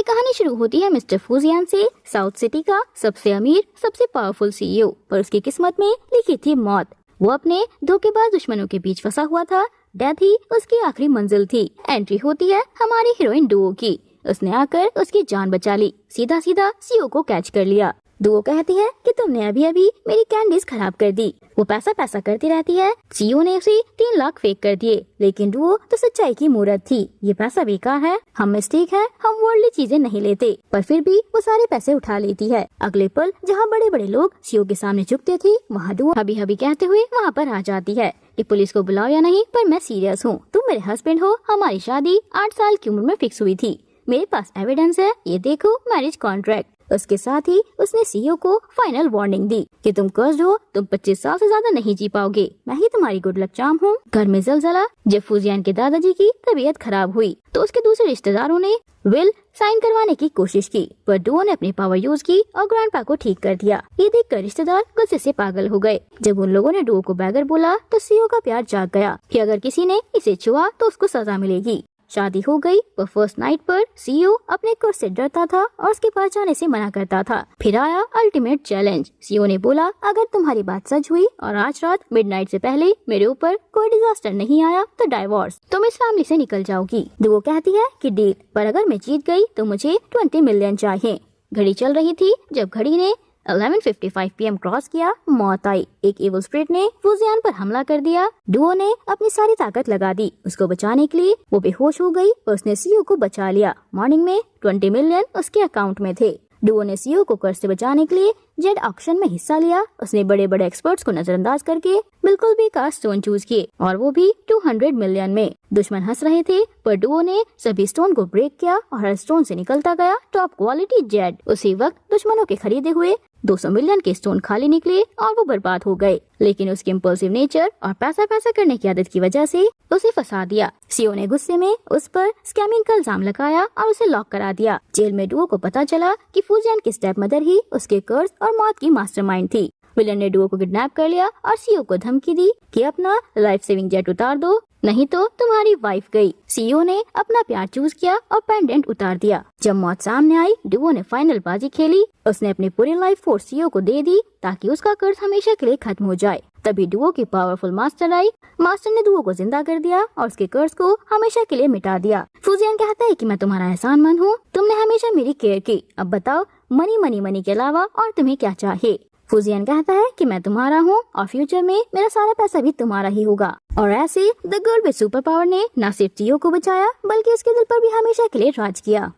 हमारी कहानी शुरू होती है मिस्टर फूजियान से, साउथ सिटी का सबसे अमीर सबसे पावरफुल सीईओ, पर उसकी किस्मत में लिखी थी मौत। वो अपने धोखेबाज दुश्मनों के बीच फंसा हुआ था। डेथ ही उसकी आखिरी मंजिल थी। एंट्री होती है हमारी हीरोइन डुओ की। उसने आकर उसकी जान बचा ली, सीधा सीधा सीईओ को कैच कर लिया। डुओ कहती है कि तुमने अभी अभी मेरी कैंडीज खराब कर दी। वो पैसा पैसा करती रहती है। सीईओ ने उसे 3 लाख फेक कर दिए, लेकिन डुओ तो सच्चाई की मूरत थी। ये पैसा बेकार है, हम मिस्टेक है, हम वर्ल्डली चीजें नहीं लेते, पर फिर भी वो सारे पैसे उठा लेती है। अगले पल जहाँ बड़े बड़े लोग सीईओ के सामने झुकते थे, वहाँ डुओ हबी हबी कहते हुए वहाँ पर आ जाती है कि पुलिस को बुलाओ या नहीं, पर मैं सीरियस हूँ। तुम मेरे हस्बैंड हो, हमारी शादी 8 साल की उम्र में फिक्स हुई थी। मेरे पास एविडेंस है, ये देखो मैरिज कॉन्ट्रैक्ट। उसके साथ ही उसने सीईओ को फाइनल वार्निंग दी कि तुम कर्ज हो, तुम 25 साल से ज्यादा नहीं जी पाओगे। मैं ही तुम्हारी गुड लक चार्म हूँ। घर में जलजला। जब फूजियान के दादाजी की तबीयत खराब हुई तो उसके दूसरे रिश्तेदारों ने विल साइन करवाने की कोशिश की, पर डुओ ने अपनी पावर यूज की और ग्रैंडपा को ठीक कर दिया। ये देखकर रिश्तेदार गुस्से से पागल हो गए। जब उन लोगों ने डुओ को बैगर बोला तो सीईओ का प्यार जाग गया कि अगर किसी ने इसे छुआ तो उसको सजा मिलेगी। शादी हो गई, पर फर्स्ट नाइट पर सीईओ अपने कर्ज से डरता था और उसके पास जाने से मना करता था। फिर आया अल्टीमेट चैलेंज। सीईओ ने बोला, अगर तुम्हारी बात सच हुई और आज रात मिडनाइट से पहले मेरे ऊपर कोई डिजास्टर नहीं आया तो डाइवोर्स, तुम इस फैमिली से निकल जाओगी। डुओ कहती है कि डील, पर अगर मैं जीत गई तो मुझे 20 मिलियन चाहिए। घड़ी चल रही थी। जब घड़ी ने 11:55 PM क्रॉस किया, मौत आई। एक इविल स्पिरिट ने फूजियान पर हमला कर दिया। डुओ ने अपनी सारी ताकत लगा दी उसको बचाने के लिए। वो बेहोश हो गई, पर उसने सीईओ को बचा लिया। मॉर्निंग में 20 मिलियन उसके अकाउंट में थे। डुओ ने सीईओ को कर्ज से बचाने के लिए जेड ऑक्शन में हिस्सा लिया। उसने बड़े बड़े एक्सपर्ट्स को नजरअंदाज करके बिल्कुल बेकार स्टोन चूज किए, और वो भी 200 मिलियन में। दुश्मन हंस रहे थे, पर डुओ ने सभी स्टोन को ब्रेक किया और हर स्टोन से निकलता गया टॉप क्वालिटी जेड। उसी वक्त दुश्मनों के खरीदे हुए 200 मिलियन के स्टोन खाली निकले और वो बर्बाद हो गए। लेकिन उसके इम्पल्सिव नेचर और पैसा पैसा करने की आदत की वजह से उसे फंसा दिया। सीईओ ने गुस्से में उस पर स्कैमिंग का इल्जाम लगाया और उसे लॉक करा दिया। जेल में डुओ को पता चला कि फूजियान की स्टेप मदर ही उसके कर्ज और मौत की मास्टरमाइंड थी। विलन ने डुओ को किडनैप कर लिया और सीईओ को धमकी दी कि अपना लाइफ सेविंग जेट उतार दो, नहीं तो तुम्हारी वाइफ गई। सीईओ ने अपना प्यार चूज किया और पेंडेंट उतार दिया। जब मौत सामने आई, डुओ ने फाइनल बाजी खेली। उसने अपनी पूरी लाइफ फोर्स सीईओ को दे दी ताकि उसका कर्ज हमेशा के लिए खत्म हो जाए। तभी डुओ की पावरफुल मास्टर आई। मास्टर ने डुओ को जिंदा कर दिया और उसके कर्ज को हमेशा के लिए मिटा दिया। फूजियान कहता है कि मैं तुम्हारा एहसानमंद हूँ, तुमने हमेशा मेरी केयर की। अब बताओ, मनी मनी मनी के अलावा और तुम्हें क्या चाहिए? फूजियान कहता है कि मैं तुम्हारा हूँ और फ्यूचर में मेरा सारा पैसा भी तुम्हारा ही होगा। और ऐसे the girl with super power ने न सिर्फ सीईओ को बचाया, बल्कि उसके दिल पर भी हमेशा के लिए राज किया।